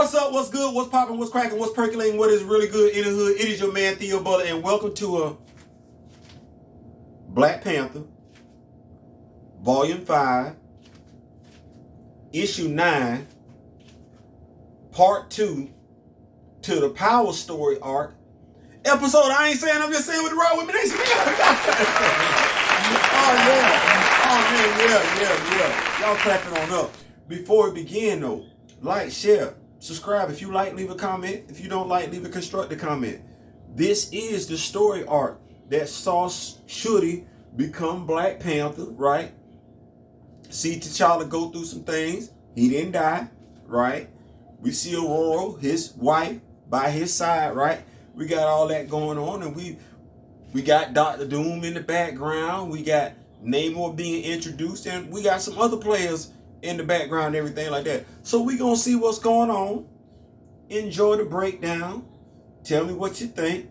What's up? What's good? What's popping? What's cracking? What's percolating? What is really good in the hood? It is your man Theo Butler, and welcome to a Black Panther, Volume 5, Issue 9, Part 2 to the Power Story arc. Episode, I ain't saying, I'm just saying what's wrong with me. Yeah. Y'all clapping on up. Before we begin though, like, share, subscribe. If you like, leave a comment. If you don't like, leave a constructive comment. This is the story arc that saw Shuri become Black Panther, right? See T'Challa go through some things. He didn't die, right? We see Aurora, his wife, by his side, right? We got all that going on, and we got Dr. Doom in the background. We got Namor being introduced, and we got some other players in the background and everything like that. So we gonna see what's going on. Enjoy the breakdown. Tell me what you think.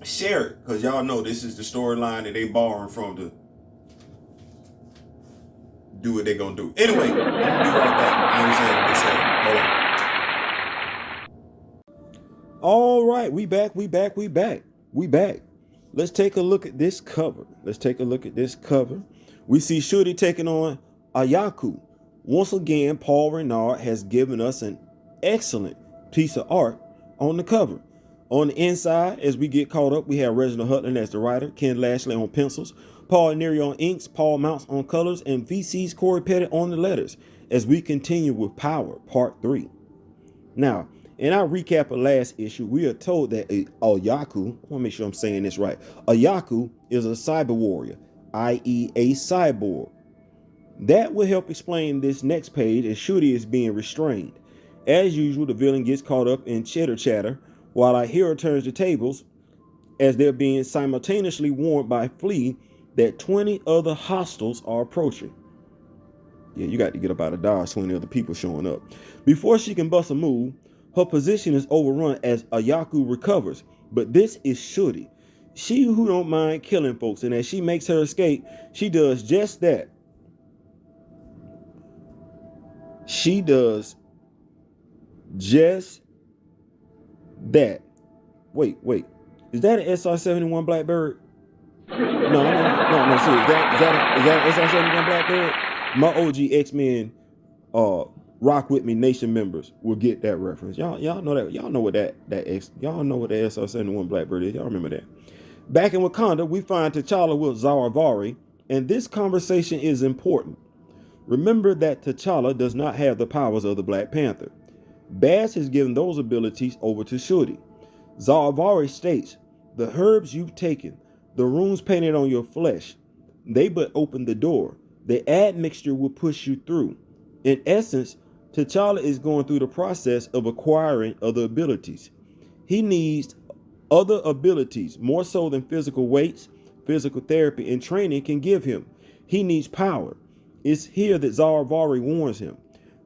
Share it, because y'all know this is the storyline that they borrowing from to do what they gonna do. Anyway, I'm gonna be right back. I ain't saying what they say. Hold on. All right, we back. Let's take a look at this cover. We see Shuri taking on Ayaku. Once again, Paul Renard has given us an excellent piece of art on the cover. On the inside, as we get caught up, we have Reginald Hutland as the writer, Ken Lashley on pencils, Paul Neary on inks, Paul Mounts on colors, and VC's Corey Pettit on the letters, as we continue with Power, Part 3. Now, in our recap of last issue, we are told that Ayaku, I want to make sure I'm saying this right, Ayaku is a cyber warrior, i.e. a cyborg. That will help explain this next page as Shuri is being restrained. As usual, the villain gets caught up in chitter chatter, while our hero turns the tables as they're being simultaneously warned by Flea that 20 other hostiles are approaching. Yeah, you got to get up out of Dodge, 20 other people showing up. Before she can bust a move, her position is overrun as Ayaku recovers. But this is Shuri. She who don't mind killing folks, and as she makes her escape, she does just that. She does just that. Wait. Is that an SR-71 Blackbird? No. See, is that SR-71 Blackbird? My OG X-Men Rock With Me Nation members will get that reference. Y'all know that. Y'all know what y'all know what the SR-71 Blackbird is. Y'all remember that. Back in Wakanda, we find T'Challa with Zaravari, and this conversation is important. Remember that T'Challa does not have the powers of the Black Panther. Baz has given those abilities over to Shuri. Zaravari states, the herbs you've taken, the runes painted on your flesh, they but open the door. The admixture will push you through. In essence, T'Challa is going through the process of acquiring other abilities. He needs other abilities, more so than physical weights, physical therapy, and training can give him. He needs power. It's here that Zaravari warns him.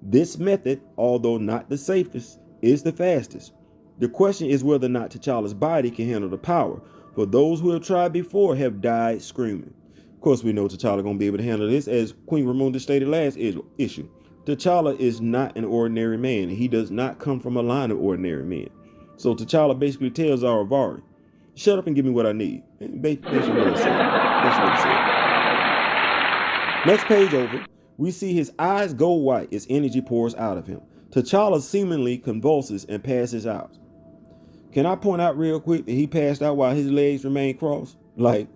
This method, although not the safest, is the fastest. The question is whether or not T'Challa's body can handle the power, for those who have tried before have died screaming. Of course, we know T'Challa gonna be able to handle this, as Queen Ramonda stated last issue. T'Challa is not an ordinary man. He does not come from a line of ordinary men. So T'Challa basically tells Zaravari, shut up and give me what I need. Basically what he said. Next page over, we see his eyes go white as energy pours out of him. T'Challa seemingly convulses and passes out. Can I point out real quick that he passed out while his legs remain crossed? Like,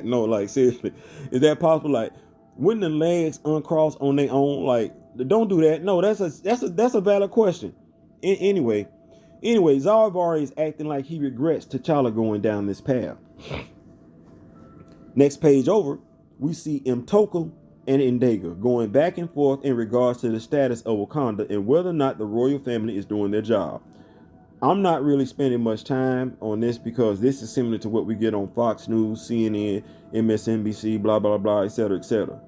no, like seriously, is that possible? Like, wouldn't the legs uncross on their own? Like, don't do that. No, that's a valid question. Anyway, Zaravari is acting like he regrets T'Challa going down this path. Next page over, we see Mtoko and Ndega going back and forth in regards to the status of Wakanda and whether or not the royal family is doing their job. I'm not really spending much time on this because this is similar to what we get on Fox News, CNN, MSNBC, blah, blah, blah, etc., etc.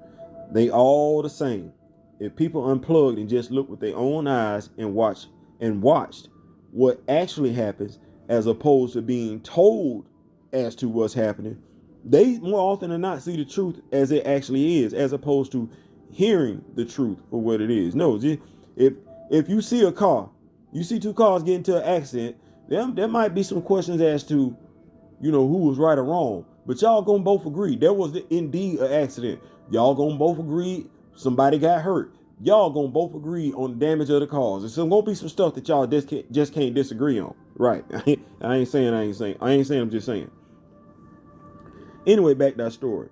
They all the same. If people unplugged and just looked with their own eyes and watched what actually happens as opposed to being told as to what's happening, they more often than not see the truth as it actually is, as opposed to hearing the truth for what it is. No, if If you see a car, you see two cars get into an accident, there might be some questions as to, who was right or wrong. But y'all gonna both agree there was indeed an accident. Y'all gonna both agree somebody got hurt. Y'all gonna both agree on the damage of the cars. There's gonna be some stuff that y'all just can't disagree on. Right. I ain't saying, I'm just saying. Anyway, back to that story.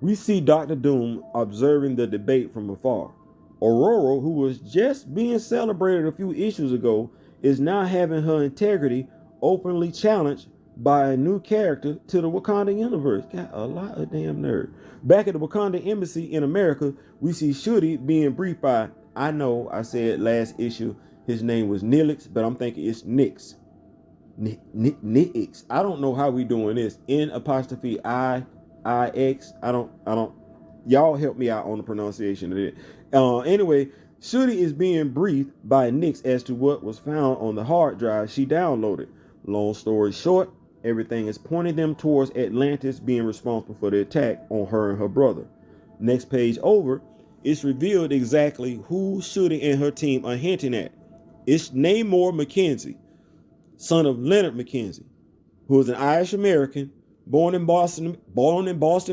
We see Dr. Doom observing the debate from afar. Aurora, who was just being celebrated a few issues ago, is now having her integrity openly challenged by a new character to the Wakanda universe. Got a lot of damn nerve. Back at the Wakanda embassy in America, we see Shuri being briefed by, I know I said last issue his name was Nilix, but I'm thinking it's Nix. Nix. I don't know how we doing this. N apostrophe I X. I don't. Y'all help me out on the pronunciation of it. Anyway, Shuri is being briefed by Nix as to what was found on the hard drive she downloaded. Long story short, everything is pointing them towards Atlantis being responsible for the attack on her and her brother. Next page over, it's revealed exactly who Shuri and her team are hinting at. It's Namor McKenzie, son of Leonard McKenzie, who is an Irish American born in Boston,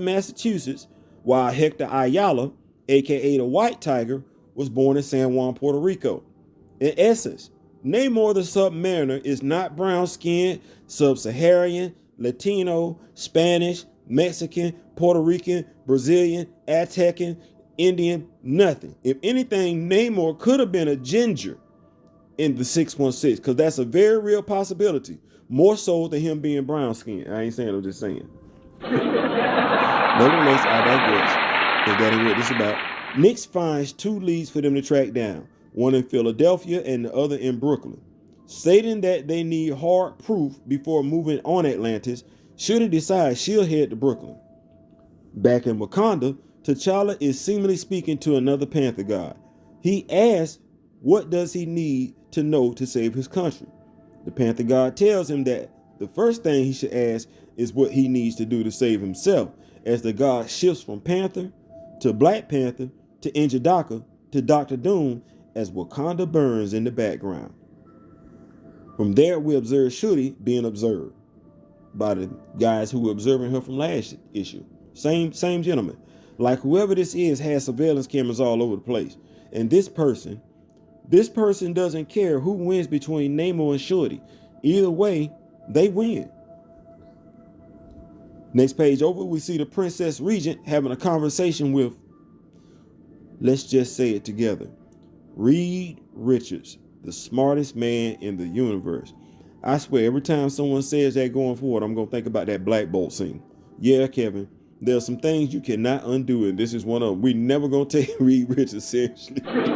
Massachusetts, while Hector Ayala, aka the White Tiger, was born in San Juan, Puerto Rico. In essence, Namor the Submariner is not brown-skinned, sub-Saharan, Latino, Spanish, Mexican, Puerto Rican, Brazilian, Aztecan, Indian, nothing. If anything, Namor could have been a ginger in the 616, because that's a very real possibility. More so than him being brown skinned. I ain't saying, I'm just saying. Nevertheless, I digress, because that ain't what this is about. Nix finds two leads for them to track down, one in Philadelphia and the other in Brooklyn. Stating that they need hard proof before moving on Atlantis, Shuri decides she'll head to Brooklyn. Back in Wakanda, T'Challa is seemingly speaking to another Panther god. He asks, what does he need to know to save his country? The Panther god tells him that the first thing he should ask is what he needs to do to save himself, as the god shifts from Panther to Black Panther to N'Jadaka to Dr. Doom as Wakanda burns in the background. From there, we observe Shuri being observed by the guys who were observing her from last issue. Same gentleman. Like whoever this is has surveillance cameras all over the place. And this person doesn't care who wins between Namor and Shuri. Either way, they win. Next page over, we see the Princess Regent having a conversation with, let's just say it together, Reed Richards, the smartest man in the universe. I swear, every time someone says that going forward, I'm going to think about that Black Bolt scene. Yeah, Kevin, there are some things you cannot undo, and this is one of them. We never going to take Reed Richards seriously. He better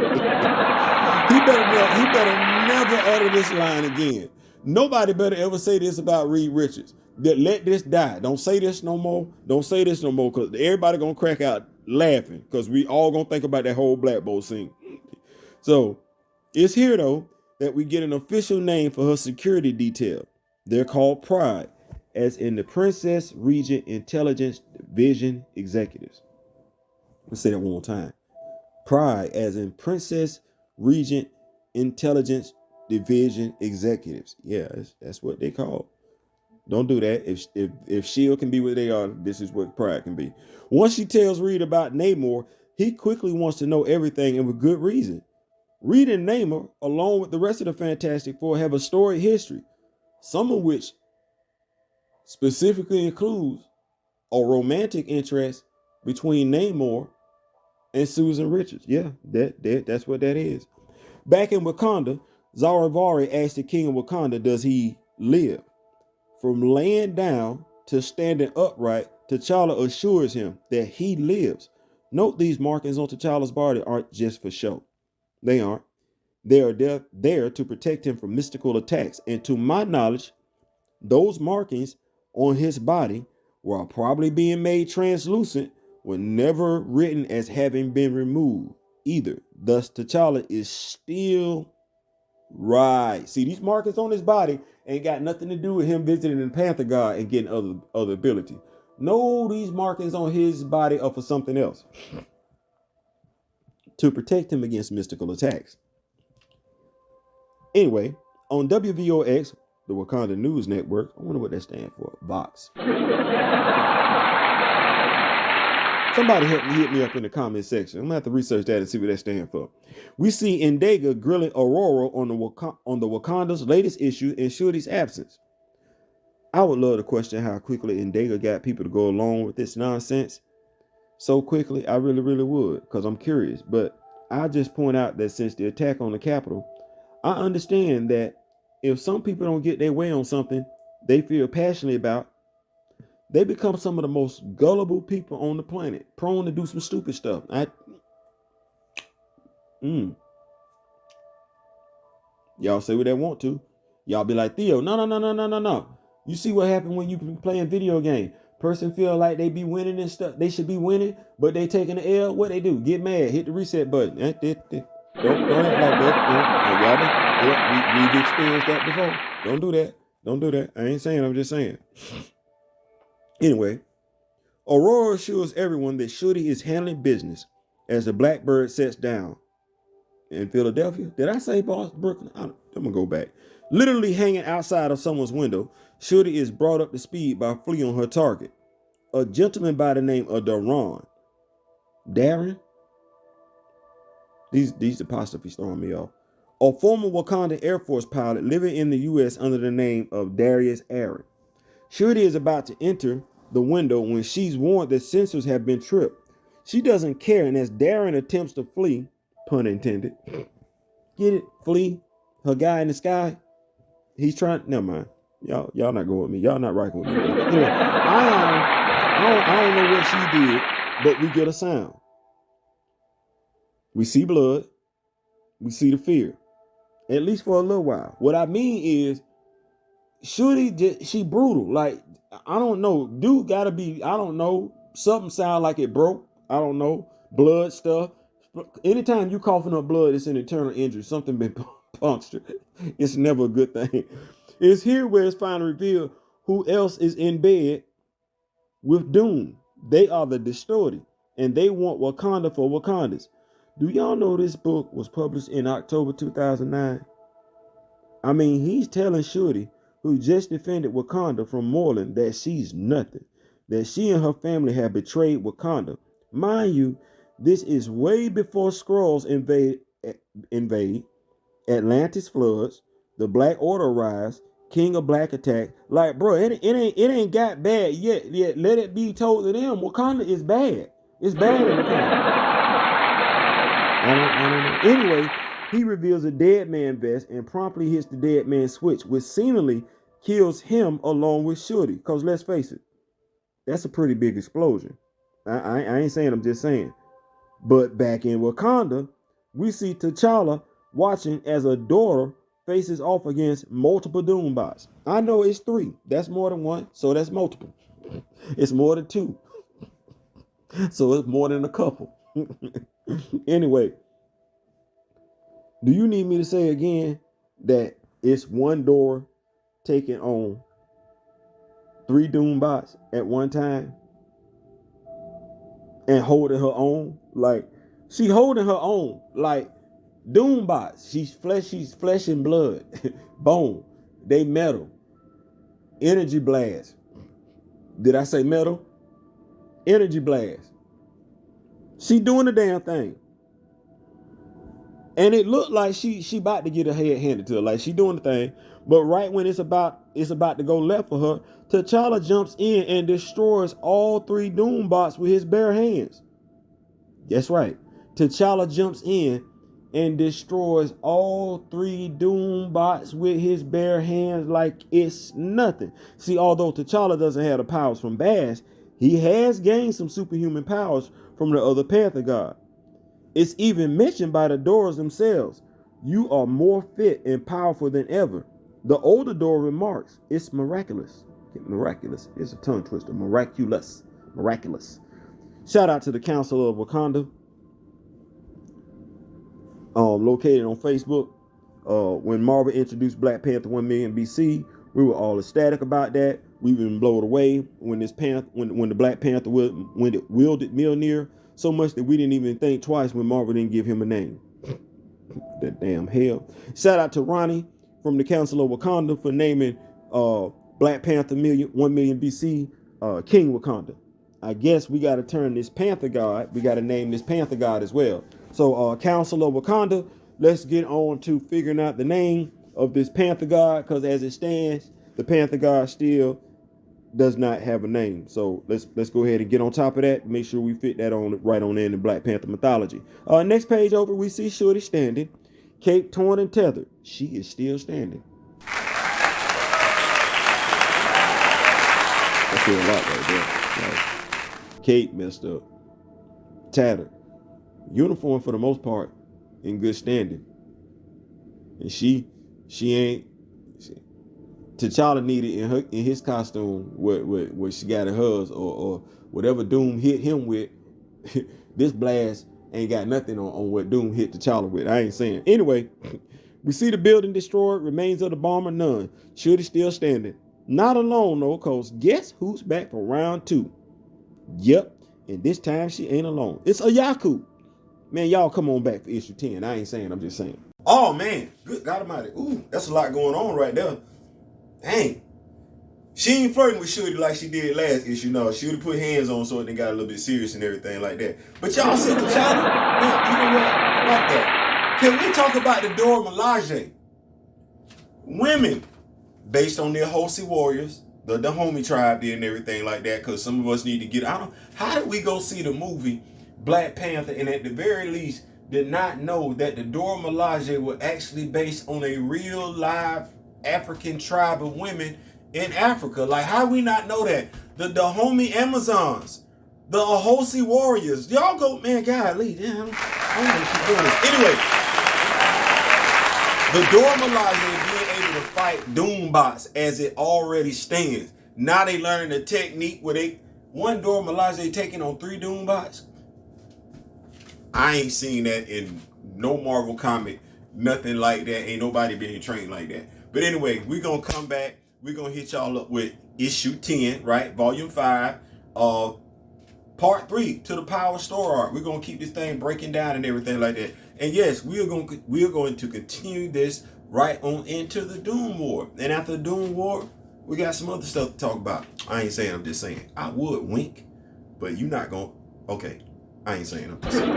never utter this line again. Nobody better ever say this about Reed Richards. Let this die. Don't say this no more. Don't say this no more, because everybody going to crack out laughing, because we all going to think about that whole Black Bolt scene. So, it's here, though, that we get an official name for her security detail. They're called Pride, as in the Princess Regent Intelligence Division Executives. Let's say that one more time. Pride, as in Princess Regent Intelligence Division Executives. Yeah, that's what they call. Don't do that. If S.H.I.E.L.D. can be what they are, this is what Pride can be. Once she tells Reed about Namor, he quickly wants to know everything, and with good reason. Reed and Namor, along with the rest of the Fantastic Four, have a storied history, some of which specifically includes a romantic interest between Namor and Susan Richards. Yeah, that's what that is. Back in Wakanda, Zaravari asked the king of Wakanda, does he live? From laying down to standing upright, T'Challa assures him that he lives. Note these markings on T'Challa's body aren't just for show. They aren't. They are there to protect him from mystical attacks. And to my knowledge, those markings on his body, while probably being made translucent, were never written as having been removed either. Thus, T'Challa is still right. See, these markings on his body ain't got nothing to do with him visiting the Panther God and getting other ability. No, these markings on his body are for something else. To protect him against mystical attacks. Anyway, on WVOX, the Wakanda News Network, I wonder what that stands for. Vox. Somebody help me, hit me up in the comment section. I'm gonna have to research that and see what that stands for. We see Ndega grilling Aurora on the Wakanda's latest issue in Shuri's absence. I would love to question how quickly Ndega got people to go along with this nonsense so quickly. I really, really would, because I'm curious. But I just point out that since the attack on the Capitol, I understand that if some people don't get their way on something they feel passionately about, they become some of the most gullible people on the planet, prone to do some stupid stuff. Y'all say what they want to. Y'all be like, Theo, no. You see what happened when you be playing video game? Person feel like they be winning and stuff. They should be winning, but they taking the L. What they do? Get mad, hit the reset button. Don't act like that. We've experienced that before. Don't do that. I ain't saying, I'm just saying. Anyway, Aurora assures everyone that Shuri is handling business as the Blackbird sets down in Philadelphia. Did I say Boston, Brooklyn? I'm gonna go back. Literally hanging outside of someone's window, Shuri is brought up to speed by Flea on her target, a gentleman by the name of Darren. These apostrophes throwing me off. A former Wakanda Air Force pilot living in the U.S. under the name of Darius Aaron. Shuri is about to enter the window when she's warned that sensors have been tripped. She doesn't care, and as Darren attempts to flee, pun intended, get it, flee, her guy in the sky, he's trying, never mind. Y'all not going with me. Y'all not rocking with me. Anyway, I don't know what she did, but we get a sound. We see blood. We see the fear. At least for a little while. What I mean is, Shuri, she brutal. Like, I don't know. Dude gotta be, I don't know. Something sound like it broke. I don't know. Blood stuff. Anytime you coughing up blood, it's an internal injury. Something been punctured. It's never a good thing. It's here where it's finally revealed who else is in bed with Doom. They are the Distorted, and they want Wakanda for Wakandans. Do y'all know this book was published in October 2009? I mean, he's telling Shuri, who just defended Wakanda from Moreland, that she's nothing, that she and her family have betrayed Wakanda. Mind you, this is way before Skrulls invade, Atlantis floods, the Black Order rise, King of Black attack. Like, bro, it ain't got bad yet. Let it be told to them, Wakanda is bad. It's bad in Wakanda. I don't know. Anyway, he reveals a dead man vest and promptly hits the dead man switch, which seemingly kills him along with Shuri. Because let's face it, that's a pretty big explosion. I ain't saying, I'm just saying. But back in Wakanda, we see T'Challa watching as a daughter faces off against multiple Doombots. I know it's 3. That's more than 1, so that's multiple. It's more than 2. So it's more than a couple. Anyway, do you need me to say again that it's one door taking on 3 Doombots at one time and holding her own? Like, she holding her own. Like, Doombots, she's flesh and blood, bone. They metal. Energy blast. Did I say metal? Energy blast. She doing the damn thing. And it looked like she about to get her head handed to her. Like, she doing the thing. But right when it's about to go left for her, T'Challa jumps in and destroys all 3 Doombots with his bare hands. That's right. T'Challa jumps in and destroys all 3 Doombots with his bare hands like it's nothing. See, although T'Challa doesn't have the powers from Bash, he has gained some superhuman powers from the other Panther god. It's even mentioned by the Doras themselves. You are more fit and powerful than ever. The older Dora remarks, it's miraculous. Miraculous. It's a tongue twister. Miraculous. Shout out to the Council of Wakanda. Located on Facebook. When Marvel introduced Black Panther 1 million BC, we were all ecstatic about that. We even blown away when when the Black Panther wielded Mjolnir, so much that we didn't even think twice when Marvel didn't give him a name. That damn hell. Shout out to Ronnie from the Council of Wakanda for naming Black Panther 1 million BC King Wakanda. I guess we got to turn this Panther God. We got to name this Panther God as well. So Council of Wakanda, let's get on to figuring out the name of this Panther God, because as it stands, the Panther God still does not have a name. So let's go ahead and get on top of that. Make sure we fit that on right on in the Black Panther mythology. Next page over, we see Shuri standing, cape torn and tethered. She is still standing. I see a lot right there. Like, cape messed up, tattered, uniform for the most part in good standing, and she ain't. T'Challa needed in his costume what she got in hers, or whatever Doom hit him with. This blast ain't got nothing on what Doom hit T'Challa with. I ain't saying. Anyway, we see the building destroyed, remains of the bomber none. Shuri still standing. Not alone though, cause guess who's back for round 2? Yep, and this time she ain't alone. It's Ayaku. Man, y'all come on back for issue 10. I ain't saying, I'm just saying. Oh man, good God Almighty. Ooh, that's a lot going on right there. Dang. She ain't flirting with Shuri like she did last issue. No, Shuri put hands on so it got a little bit serious and everything like that. But y'all said T'Challa, man, you know what? Like that. Can we talk about the Dora Milaje? Women, based on their Hosi warriors, the homie tribe did and everything like that, because some of us need to get out. How did we go see the movie Black Panther and at the very least did not know that the Dora Milaje were actually based on a real live African tribe of women in Africa? Like, how we not know that? The homie Amazons, the Ahosi warriors. Y'all go, man, golly, damn. I'm gonna keep doing this. Anyway, the Dora Milaje being able to fight Doombots as it already stands. Now they learning the technique where one Dora Milaje taking on 3 Doombots. I ain't seen that in no Marvel comic, nothing like that. Ain't nobody being trained like that. But anyway, we're going to come back. We're going to hit y'all up with issue 10, right? Volume 5, part 3 to the Power Story arc. We're going to keep this thing breaking down and everything like that. And yes, we are going to continue this right on into the Doom War. And after the Doom War, we got some other stuff to talk about. I ain't saying, I'm just saying. I would wink, but you're not going to. Okay. I ain't saying, I'm just saying.